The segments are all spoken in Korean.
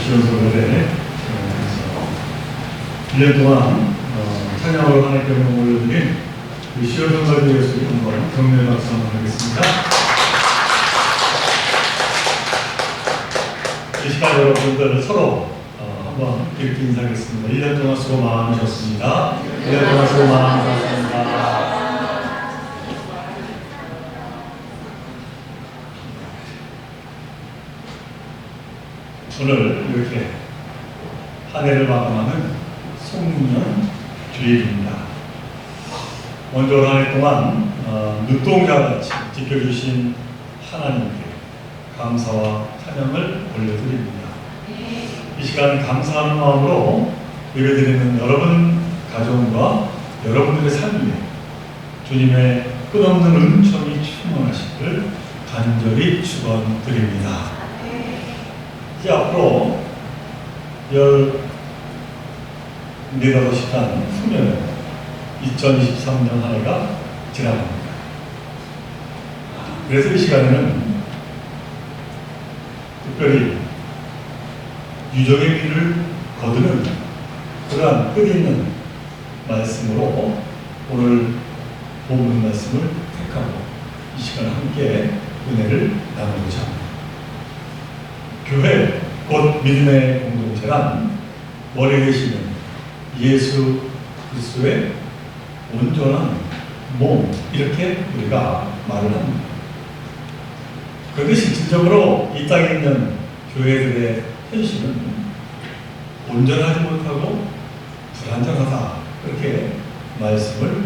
시원소설에 1년 동안 찬양으로 하나님께 영광을 올려드린 우리 시원소설 예수님 한번 경례 박수 한번 하겠습니다. 이 시간 여러분들 서로 한번 이렇게 인사하겠습니다. 1년 동안 수고 많으셨습니다. 1년 동안 수고 많으셨습니다. 오늘 이렇게 한 해를 마감하는 송년 주일입니다. 먼저 한 해 동안 눈동자같이 지켜주신 하나님께 감사와 찬양을 올려드립니다. 이 시간 감사하는 마음으로 예배드리는 여러분 가정과 여러분들의 삶에 주님의 끝없는 은총이 충만하시길 간절히 축원드립니다. 이제 앞으로 14시간 후면 2023년 한 해가 지나갑니다. 그래서 이 시간에는 특별히 유정의 길을 거두는 그러한 끝있는 말씀으로 오늘 본문 말씀을 택하고 이 시간 함께 은혜를 나누고자 합니다. 교회 곧 믿음의 공동체란 머리에 계시는 예수 그리스도의 온전한 몸, 이렇게 우리가 말을 합니다. 그런데 실질적으로 이 땅에 있는 교회들의 현실은 온전하지 못하고 불완전하다, 그렇게 말씀을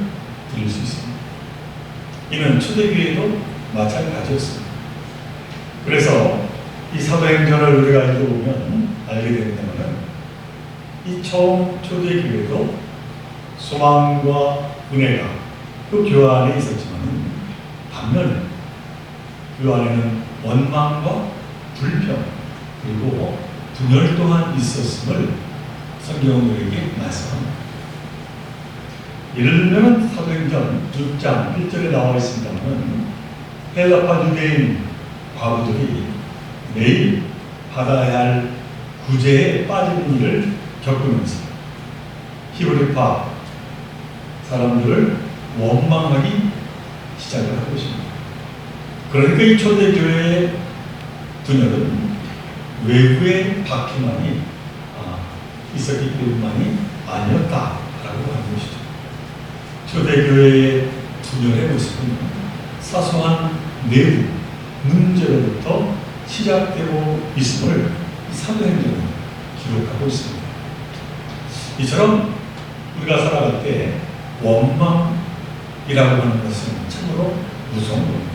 드릴 수 있습니다. 이는 초대교회도 마찬가지였습니다. 그래서 이 사도행전을 우리가 읽어보면 알게 된다면 이 처음 초대교회도 소망과 은혜가 그 교회 안에 있었지만 반면에 그 안에는 원망과 불평 그리고 분열 또한 있었음을 성경은 우리에게 말씀합니다. 예를 들면 사도행전 6장 1절에 나와 있습니다만 헬라파 유대인 과부들이 매일 받아야 할 구제에 빠지는 일을 겪으면서 히브리파 사람들을 원망하기 시작을 하고 있습니다. 그러니까 이 초대교회의 분열은 외부의 박해만이 있었기 때문만이 아니었다라고 하는 것이죠. 초대교회의 분열의 모습은 사소한 내부 문제로부터 시작되고 있음을 사도행전은 기록하고 있습니다. 이처럼 우리가 살아갈 때 원망이라고 하는 것은 참으로 무서운 겁니다.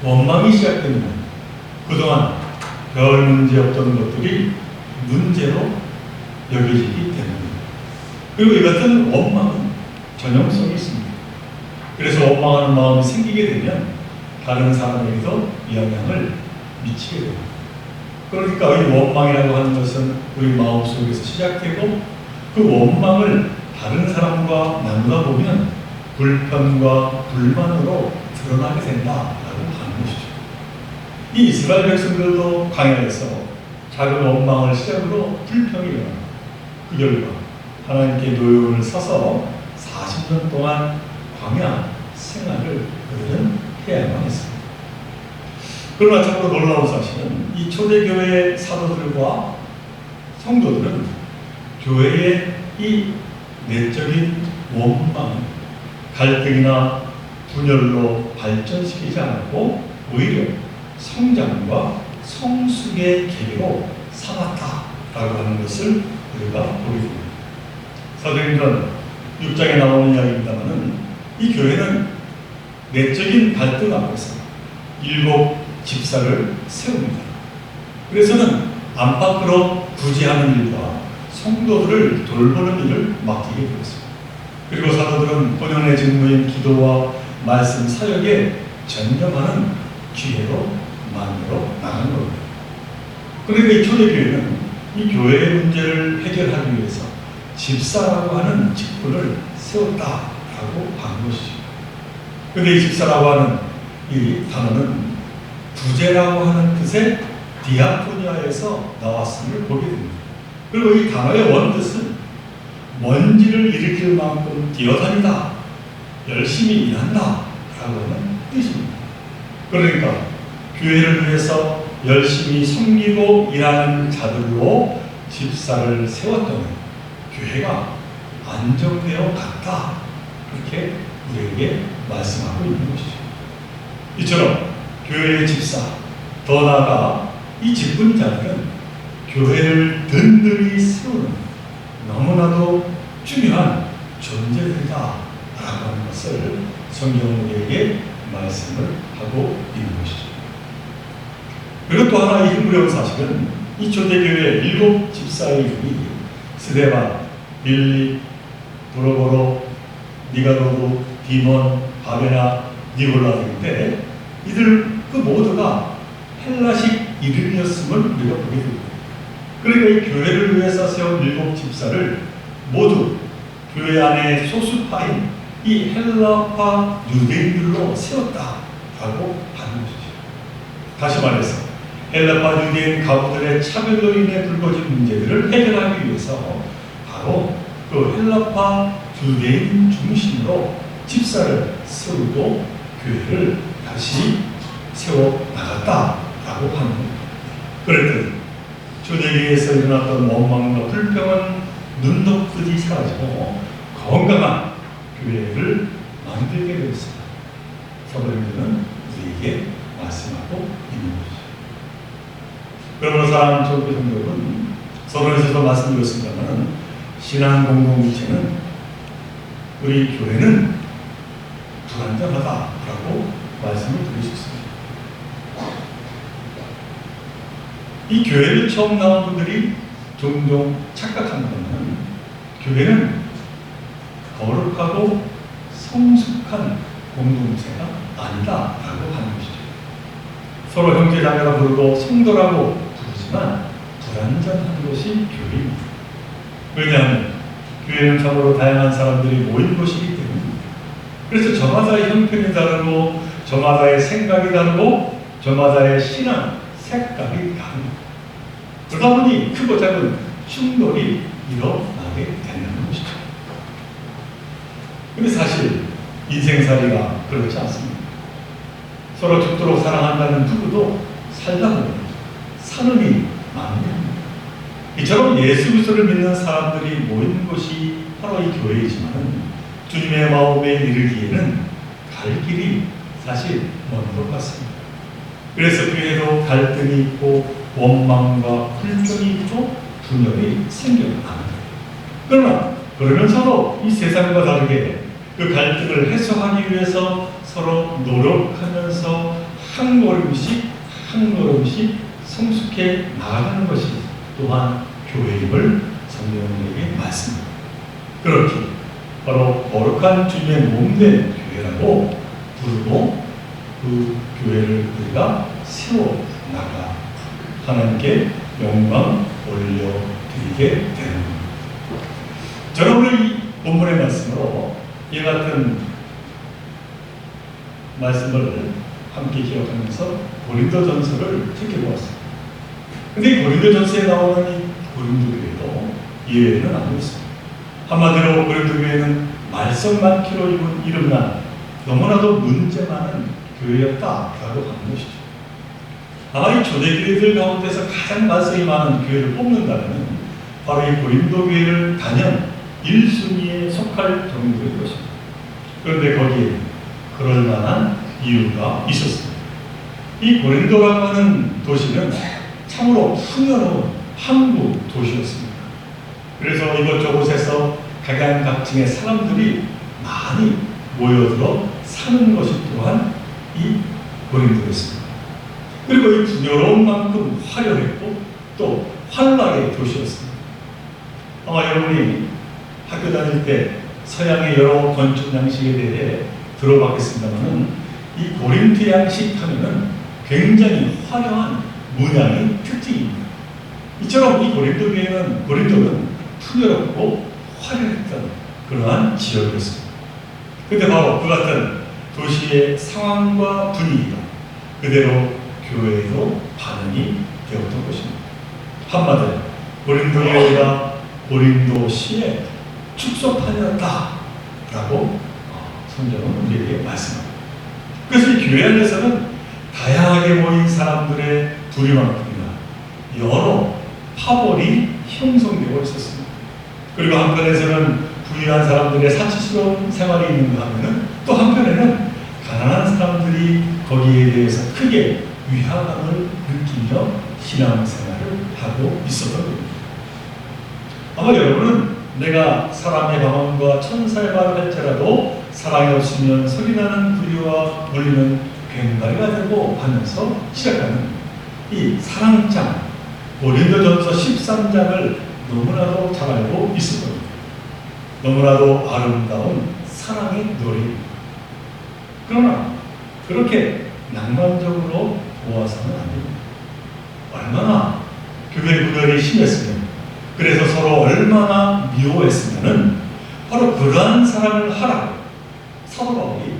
원망이 시작되면 그동안 별 문제 없던 것들이 문제로 여겨지기 때문입니다. 그리고 이것은 원망은 전형성이 있습니다. 그래서 원망하는 마음이 생기게 되면 다른 사람에게도 영향을 미치게 됩니다. 그러니까 이 원망이라고 하는 것은 우리 마음속에서 시작되고 그 원망을 다른 사람과 나누다 보면 불편과 불만으로 드러나게 된다라고 하는 것이죠. 이 이스라엘 백성들도 광야에서 작은 원망을 시작으로 불평이 일어나고 그 결과 하나님께 노여움을 서서 40년 동안 광야 생활을 그들은 해야만 했습니다. 그러나 참으로 놀라운 사실은 이 초대교회의 사도들과 성도들은 교회의 이 내적인 원망, 갈등이나 분열로 발전시키지 않았고 오히려 성장과 성숙의 계기로 삼았다라고 하는 것을 우리가 보게 됩니다. 사도행전 6장에 나오는 이야기입니다만 이 교회는 내적인 갈등 앞에서 7 집사를 세웁니다. 그래서는 안팎으로 구제하는 일과 성도들을 돌보는 일을 맡기게 되었습니다. 그리고 사도들은 본연의 직무인 기도와 말씀 사역에 전념하는 기회로 만들어 나간 겁니다. 그러니까 이 초대교회는 이 교회의 문제를 해결하기 위해서 집사라고 하는 직분을 세웠다라고 하는 것이죠. 그런데 이 집사라고 하는 이 단어는 구제라고 하는 뜻의 디아코니아에서 나왔음을 보게 됩니다. 그리고 이 단어의 원뜻은 먼지를 일으킬 만큼 뛰어다니다, 열심히 일한다 라고 하는 뜻입니다. 그러니까 교회를 위해서 열심히 섬기고 일하는 자들로 집사를 세웠더니 교회가 안정되어 갔다, 그렇게 우리에게 말씀하고 있는 것이죠. 이처럼 교회의 집사, 더 나아가 이 직분자들은 교회를 든든히 세우는 너무나도 중요한 존재들이다 라고 하는 것을 성경은 우리에게 말씀을 하고 있는 것이죠. 그리고 또 하나 이 흥미로운 사실은 이 초대교회 7 집사의 이름이 스데반, 빌리, 도로보로, 니가로도, 디몬, 바베나, 니골라들인데 이들 그 모두가 헬라식 이름이었음을 우리가 보게 됩니다. 그러니까 이 교회를 위해서 세운 7 집사를 모두 교회 안에 소수파인 이 헬라파 유대인들로 세웠다라고 하는 것이죠. 다시 말해서 헬라파 유대인 가부들의 차별로 인해 불거진 문제들을 해결하기 위해서 바로 그 헬라파 유대인 중심으로 집사를 세우고 교회를 다시 세워 나갔다라고 하는 겁니다. 그랬더니 초대교회에서 일어났던 원망과 불평은 눈독듯이 사라지고 건강한 교회를 만들게 되었습니다. 사도행전은 우리에게 말씀하고 있는 것이죠. 그러므로 사랑하는 교회 성도 여러분, 서론에서도 말씀드렸습니다만 신앙 공동체는 우리 교회는 불완전하다라고 말씀을 드릴 수 있습니다. 이 교회를 처음 나온 분들이 종종 착각하는 것은 교회는 거룩하고 성숙한 공동체가 아니다라고 하는 것이죠. 서로 형제자매라 부르고 성도라고 부르지만 불완전한 것이 교회입니다. 왜냐하면 교회는 참으로 다양한 사람들이 모인 곳이기 때문입니다. 그래서 저마다의 형편이 다르고 저마다의 생각이 다르고 저마다의 신앙, 색깔이 다릅니다. 그러다 보니 크고 작은 충돌이 일어나게 되는 것이죠. 근데 사실 인생살이가 그렇지 않습니다. 서로 죽도록 사랑한다는 누구도 살다 보면 사는 일이 많습니다. 이처럼 예수 그리스도를 믿는 사람들이 모인 곳이 바로 이 교회이지만 주님의 마음에 이르기에는 갈 길이 사실 먼 것 같습니다. 그래서 교회도 갈등이 있고 원망과 불평이 있고 분열이 생겨납니다. 그러나 그러면서도 이 세상과 다르게 그 갈등을 해소하기 위해서 서로 노력하면서 한 걸음씩 한 걸음씩 성숙해 나아가는 것이 또한 교회임을 성경에게 말씀합니다. 그렇게 바로 거룩한 주님의 몸된 교회라고 부르고 그 교회를 우리가 세워 나가 하나님께 영광 올려드리게 되는 겁니다. 저는 오늘 이 본문의 말씀으로 이 같은 말씀을 함께 기억하면서 고린도전서를 지켜보았습니다. 근데 이 고린도전서에 나오는 이 고린도교회도 예외는 아니었습니다. 한마디로 고린도교회는 말썽 많기로 이름난 너무나도 문제 많은 교회였다라고 하는 것이죠. 아마 이 초대교회들 가운데서 가장 말썽이 많은 교회를 뽑는다면 바로 이 고린도교회를 단연 1순위에 속할 정도일 것입니다. 그런데 거기에 그럴 만한 이유가 있었습니다. 이 고린도라고 하는 도시는 참으로 풍요로운 항구 도시였습니다. 그래서 이곳저곳에서 각양각층의 사람들이 많이 모여들어 사는 것이 또한 이 고린도였습니다. 그리고 이 풍요로운 만큼 화려했고 또 환락의 도시였습니다. 아마 여러분이 학교 다닐 때 서양의 여러 건축 양식에 대해 들어봤겠습니다만 이 고린도 양식 하면은 굉장히 화려한 문양의 특징입니다. 이처럼 이 고린도는 풍요롭고 화려했던 그러한 지역이었습니다. 그런데 바로 그 같은 도시의 상황과 분위기가 그대로 교회에도 반영이 되었던 것입니다. 한마디로 고린도 교회가 고린도시의 축소판이었다라고 성경은 우리에게 말씀합니다. 그래서 이 교회 안에서는 다양하게 모인 사람들의 부류만큼이나 여러 파벌이 형성되고 있었습니다. 그리고 한편에서는 부유한 사람들의 사치스러운 생활이 있는가 하면은 또 한편에는 가난한 사람들이 거기에 대해서 크게 위화감을 느끼며 신앙생활을 하고 있었던 겁니다. 아마 여러분은 내가 사람의 방언과 천사의 말을 할지라도 사랑이 없으면 소리나는 부류와 물리는 괭가리가 되고 하면서 시작하는 이 사랑장 고린도전서 13장을 너무나도 잘 알고 있을 겁니다. 너무나도 아름다운 사랑의 노래입니다. 그러나 그렇게 낭만적으로 보아서는 안 됩니다. 얼마나 교회 분열이 심했으면, 그래서 서로 얼마나 미워했으면은 바로 그러한 사랑을 하라고 사도 바울이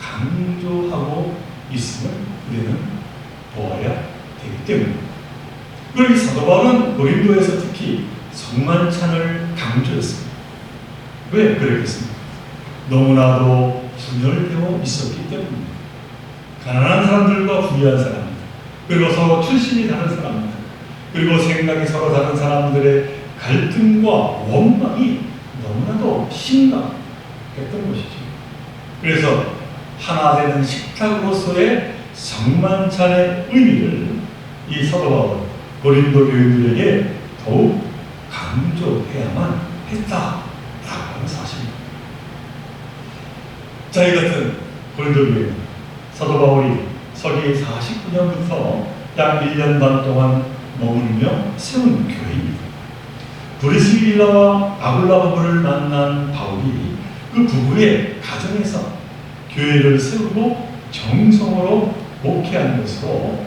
강조하고 있음을 우리는 보아야 되기 때문입니다. 그리고 이 사도 바울은 고린도에서 특히 성만찬을 강조했습니다. 왜 그랬겠습니까? 너무나도 분열되어 있었기 때문입니다. 가난한 사람들과 부유한 사람들, 그리고 서로 출신이 다른 사람들, 그리고 생각이 서로 다른 사람들의 갈등과 원망이 너무나도 심각했던 것이죠. 그래서 하나 되는 식탁으로서의 성만찬의 의미를 이 사도 바울은 고린도 교인들에게 더욱 강조해야만 했다라고 하는 사실입니다. 자, 이 같은 고린도 교인 사도 바울이 서기 49년부터 약 1년 반 동안 머물며 세운 교회입니다. 브리스길라와 아굴라 부부를 만난 바울이 그 부부의 가정에서 교회를 세우고 정성으로 목회한 것으로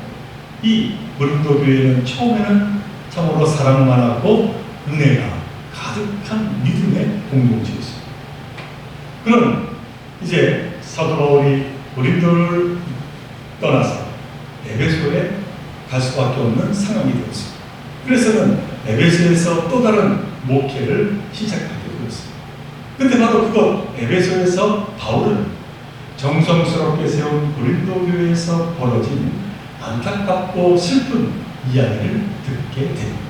이 고린도 교회는 처음에는 참으로 사랑 많았고 은혜가 가득한 믿음의 공동체였습니다. 그럼 이제 사도 바울이 고린도를 떠나서 에베소에 갈 수밖에 없는 상황이 되었습니다. 그래서는 에베소에서 또 다른 목회를 시작하게 되었습니다. 근데 바로 그것 에베소에서 바울은 정성스럽게 세운 고린도 교회에서 벌어진 안타깝고 슬픈 이야기를 듣게 됩니다.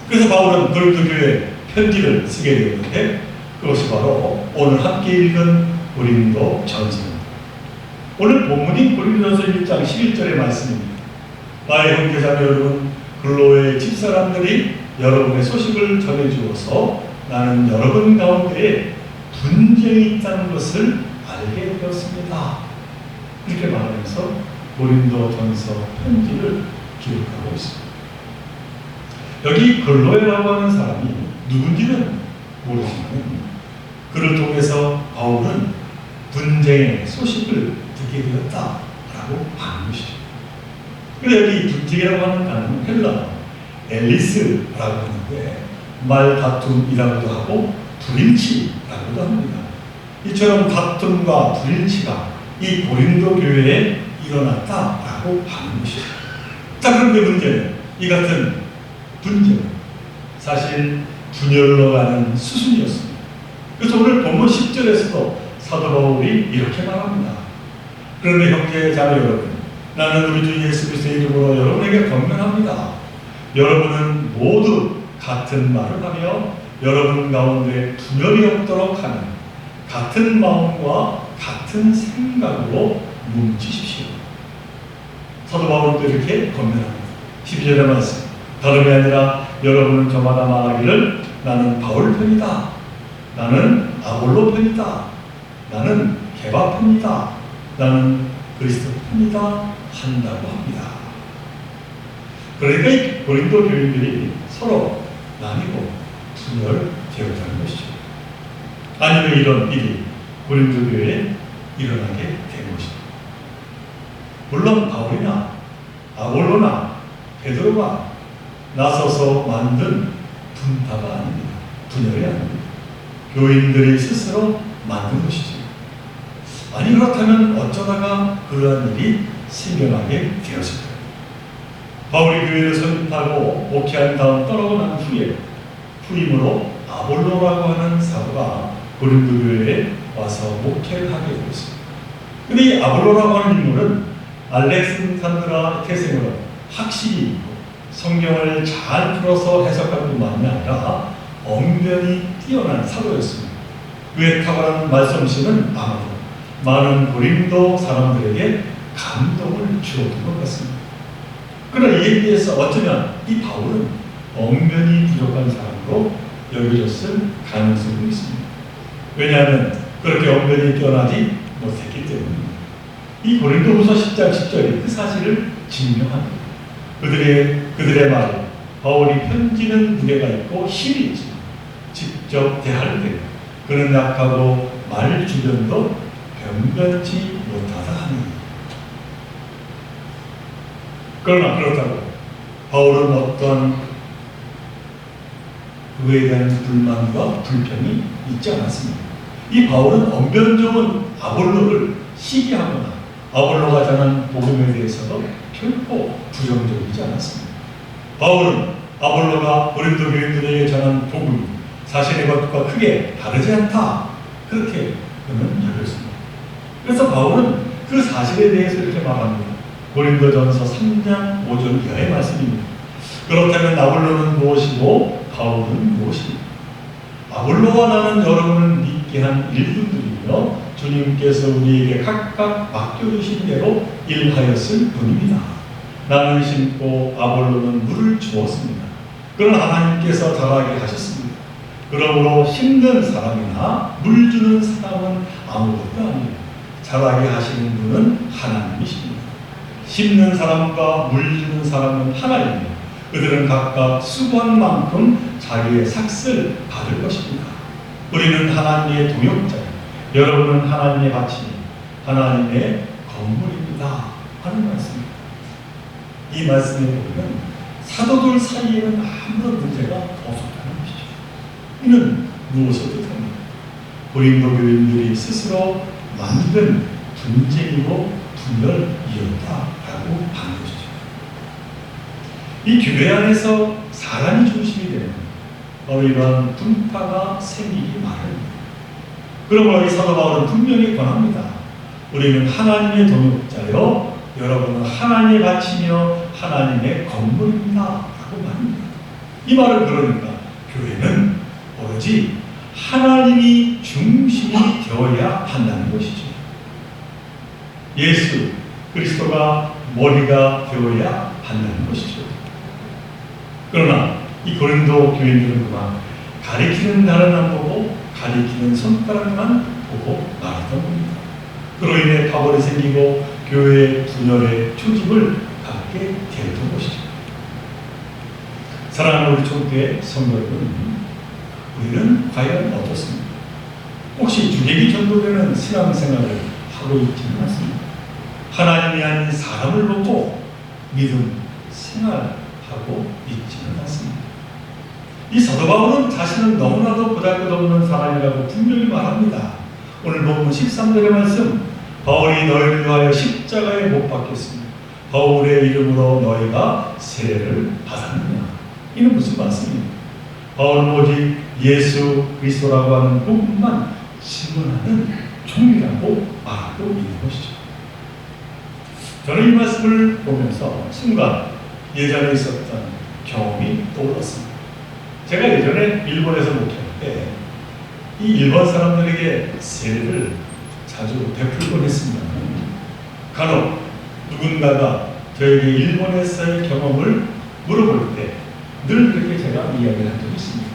그래서 바울은 고린도 교회에 편지를 쓰게 되었는데 그것이 바로 오늘 함께 읽은 고린도 전서입니다. 오늘 본문인 고린도전서 1장 11절의 말씀입니다. 나의 형제자매 여러분, 글로의 집사람들이 여러분의 소식을 전해주어서 나는 여러분 가운데에 분쟁이 있다는 것을 알게 되었습니다. 이렇게 말하면서 고린도전서 편지를 기록하고 있습니다. 여기 글로에라고 하는 사람이 누군지는 모르지만 그를 통해서 바울은 분쟁의 소식을 듣게 되었다라고 하는 것이죠. 그런데 여기 분쟁이라고 하는 단어는 헬라어 엘리스라고 하는데 말다툼이라고도 하고 불일치라고도 합니다. 이처럼 다툼과 불일치가 이 고린도 교회에 일어났다라고 하는 것이죠. 자, 그런데 문제는 이 같은 분쟁은 사실 분열로 가는 수순이었습니다. 그래서 오늘 본문 10절에서도 사도 바울이 이렇게 말합니다. 그런데 형제 자매 여러분, 나는 우리 주 예수 그리스도의 이름으로 여러분에게 권면합니다. 여러분은 모두 같은 말을 하며 여러분 가운데 분열이 없도록 하는 같은 마음과 같은 생각으로 뭉치십시오. 사도 바울도 이렇게 권면합니다. 12절의 말씀, 다름이 아니라 여러분은 저마다 말하기를 나는 바울 편이다, 나는 아볼로 편이다, 나는 게바 편이다, 나는 그리스도 편이다 한다고 합니다. 그러니까 이 고린도 교인들이 서로 나뉘고 분열되었다는 것이죠. 아니 왜 이런 일이 고린도 교회에 일어나게 된 것입니다. 물론 바울이나 아볼로나 베드로가 나서서 만든 분파가 아닙니다. 분열이 아닙니다. 교인들이 스스로 만든 것이죠. 아니 그렇다면 어쩌다가 그러한 일이 생겨나게 되었을까요? 바울이 교회를 설립하고 목회한 다음 떠나고 난 후에 후임으로 아볼로라고 하는 사도가 고린도 교회에 와서 목회를 하게 되었습니다. 근데 이 아볼로라고 하는 인물은 알렉산드라 태생으로 학식이 있고 성경을 잘 풀어서 해석할 뿐만이 아니라 언변이 뛰어난 사도였습니다. 그의 탁월한 말씀씨는 아마도 많은 고린도 사람들에게 감동을 주었던 것 같습니다. 그러나 이에 비해서 어쩌면 이 바울은 언변이 부족한 사람으로 여겨졌을 가능성도 있습니다. 왜냐하면 그렇게 언변이 뛰어나지 못했기 때문입니다. 이 고린도후서 10장 10절이 그 사실을 증명합니다. 그들의 말에 바울이 편지는 무게가 있고 힘이 있지만 직접 대할 때 그는 약하고 말 주변도 변변치 못하다 하니. 그러나 그렇다고 바울은 어떤 그에 대한 불만과 불평이 있지 않았습니다. 이 바울은 언변 좋은 아볼로를 시기하거나 아볼로가 전한 복음에 대해서도 결코 부정적이지 않았습니다. 바울은 아볼로가 고린도 교인들에게 전한 복음이 자신의 것과 크게 다르지 않다, 그렇게 그는 여겼습니다. 그래서 바울은 그 사실에 대해서 이렇게 말합니다. 고린도전서 3장 5절 이하의 말씀입니다. 그렇다면 아볼로는 무엇이고 바울은 무엇입니까? 아볼로와 나는 여러분을 믿게 한 일꾼들이며 주님께서 우리에게 각각 맡겨주신 대로 일하였을 뿐입니다. 나는 심고 아볼로는 물을 주었습니다. 그러나 하나님께서 자라게 하셨습니다. 그러므로 심는 사람이나 물 주는 사람은 아무것도 아니에요. 자라게 하시는 분은 하나님이십니다. 심는 사람과 물 주는 사람은 하나님이에요. 그들은 각각 수고한 만큼 자기의 삭을 받을 것입니다. 우리는 하나님의 동역자예요. 여러분은 하나님의 밭이니 하나님의 건물입니다 하는 말씀입니다. 이 말씀에 보면 사도들 사이에는 아무런 문제가 없었다는 것이죠. 이는 무엇을 뜻합니까? 고린도 교인들이 스스로 만든 분쟁이고 분열이었다라고 하는 것이죠. 이 교회 안에서 사람이 중심이 되는 바로 이러한 분파가 생기기 마련입니다. 그러므로 이 사도 바울은 분명히 권합니다. 우리는 하나님의 동역자요 여러분은 하나님의 밭이며 하나님의 건물입니다 라고 말합니다. 이 말을 들으니까 교회는 오로지 하나님이 중심이 되어야 한다는 것이죠. 예수 그리스도가 머리가 되어야 한다는 것이죠. 그러나 이 고린도 교인들은 그만 가리키는 날은 안 보고 가리키는 손가락만 보고 말았던 겁니다. 그로 인해 파벌이 생기고 교회의 분열의 초집을 갖게 되었던 것이죠. 사랑하는 우리 총회 성도 여러분, 우리는 과연 어떻습니까? 혹시 주객이 전도되는 신앙생활을 하고 있지는 않습니다. 하나님이 아닌 사람을 보고 믿음 생활하고 있지는 않습니다. 이 사도 바울은 자신은 너무나도 보잘것없는 사람이라고 분명히 말합니다. 오늘 본문 13절의 말씀, 바울이 너희를 위하여 십자가에 못 박혔습니다. 바울의 이름으로 너희가 세례를 받았느냐. 이는 무슨 말씀입니까? 바울은 오직 예수 그리스도라고 하는 복음만 증언하는 종이라고 말하고 있는 것이죠. 저는 이 말씀을 보면서 순간 예전에 있었던 경험이 떠올랐습니다. 제가 예전에 일본에서 목회할 때 이 일본 사람들에게 세례를 자주 베풀곤 했습니다. 간혹 누군가가 저에게 일본에서의 경험을 물어볼 때 늘 그렇게 제가 이야기를 한 적이 있습니다.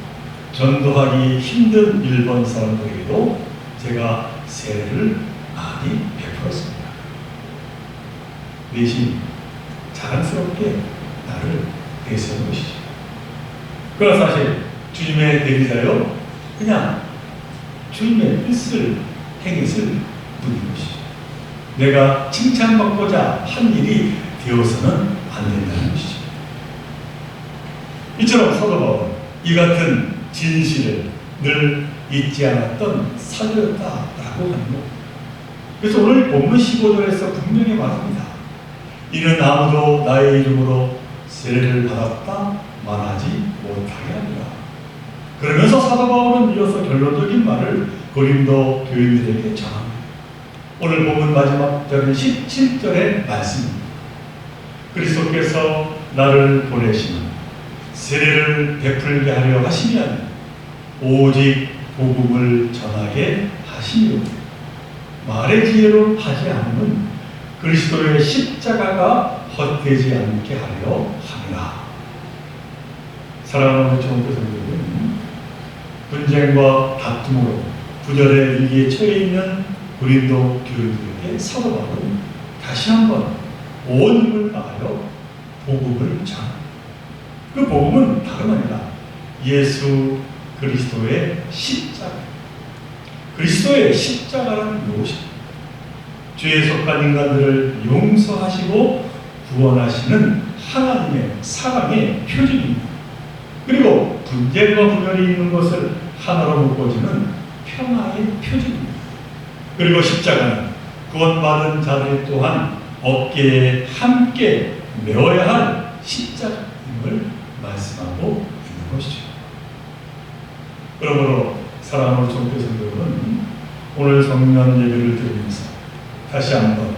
전도하기 힘든 일본 사람들에게도 제가 세례를 많이 베풀었습니다. 대신 자랑스럽게 나를 대세한 것이죠. 그러나 사실 주님의 대리자요 그냥 주님의 뜻을 행했을 뿐인 것이죠. 내가 칭찬받고자 한 일이 되어서는 안 된다는 것이죠. 이처럼 사도 바울은 이 같은 진실을 늘 잊지 않았던 사도였다라고 하는 것. 그래서 오늘 본문 15절에서 분명히 말합니다. 이는 아무도 나의 이름으로 세례를 받았다 말하지 못하게 하리라. 그러면서 사도 바울은 이어서 결론적인 말을 고린도 교인들에게 전합니다. 오늘 본문 마지막 절은 17절의 말씀입니다. 그리스도께서 나를 보내시면 세례를 베풀게 하려 하시면 오직 복음을 전하게 하시며 말의 지혜로 하지 않으면 그리스도의 십자가가 헛되지 않게 하려 함이라. 사랑하는 청교도 성도들은 분쟁과 다툼으로 부절의 위기에 처해 있는 고린도 교인들에게 사도 바울은 다시 한번 온 힘을 다하여 복음을 전합니다. 그 복음은 다름 아니라 예수 그리스도의 십자가. 그리스도의 십자가라는 무엇입니까? 죄에 속한 인간들을 용서하시고 구원하시는 하나님의 사랑의 표징입니다. 그리고 분쟁과 분열이 있는 것을 하나로 묶어주는 평화의 표징입니다. 그리고 십자가는 구원받은 자들 또한 어깨에 함께 메어야 할 십자가임을 말씀하고 있는 것이죠. 그러므로 사랑하는 종교 성도들은 오늘 성령 예배를 드리면서 다시 한번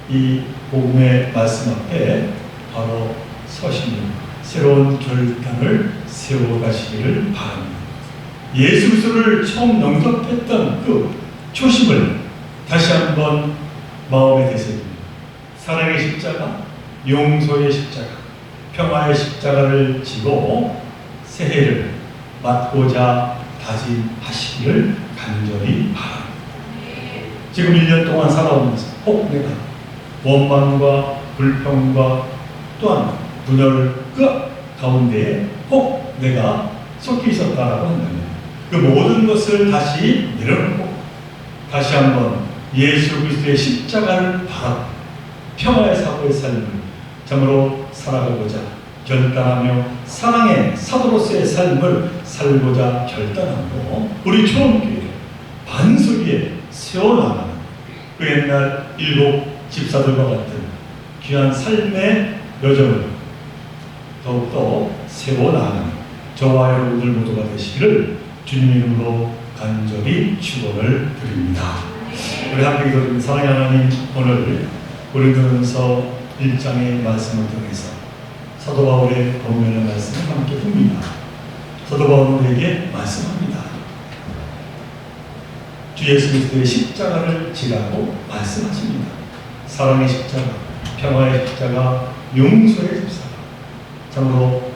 이 복음의 말씀 앞에 바로 서시는 새로운 결단을 세워가시기를 바랍니다. 예수 그리스도를 처음 영접했던 그 초심을 다시 한번 마음에 되새깁니다. 사랑의 십자가, 용서의 십자가, 평화의 십자가를 지고 새해를 맞고자 다짐하시기를 간절히 바랍니다. 지금 1년 동안 살아오면서 혹 내가 원망과 불평과 또한 분열 그 가운데에 혹 내가 섞여 있었다라고 한다면 그 모든 것을 다시 내려놓고 다시 한번 예수 그리스도의 십자가를 바라보 평화의 사고의 삶을 참으로 살아가고자 결단하며 사랑의 사도로서의 삶을 살고자 결단하고 우리 초원교회를 반석 위에 세워나가는 그 옛날 일곱 집사들과 같은 귀한 삶의 여정을 더욱더 세워나가는 저와 여러분들 모두가 되시기를 주님 이름으로 간절히 축원을 드립니다. 우리 함께 기도드립니다. 사랑의 하나님, 오늘 고린도전서 1장의 말씀을 통해서 사도 바울의 본문의 말씀을 함께 봅니다. 사도 바울은 우리에게 말씀합니다. 주 예수 그리스도의 십자가를 지라고 말씀하십니다. 사랑의 십자가, 평화의 십자가, 용서의 십자가, 참으로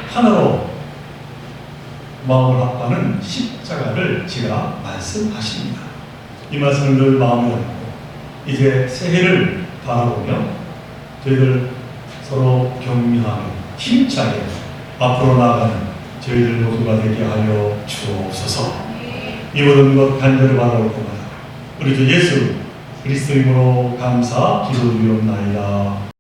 하나로 마음을 합하는 십자가를 지라 말씀하십니다. 이 말씀을 늘 마음에 담고 이제 새해를 바라보며 저희들 서로 격려하며 힘차게 앞으로 나아가는 저희들 모두가 되게 하여 주옵소서. 이 모든 것 간절히 바라볼 때마다 우리 주 예수 그리스도 이름으로 감사 기도드리옵나이다.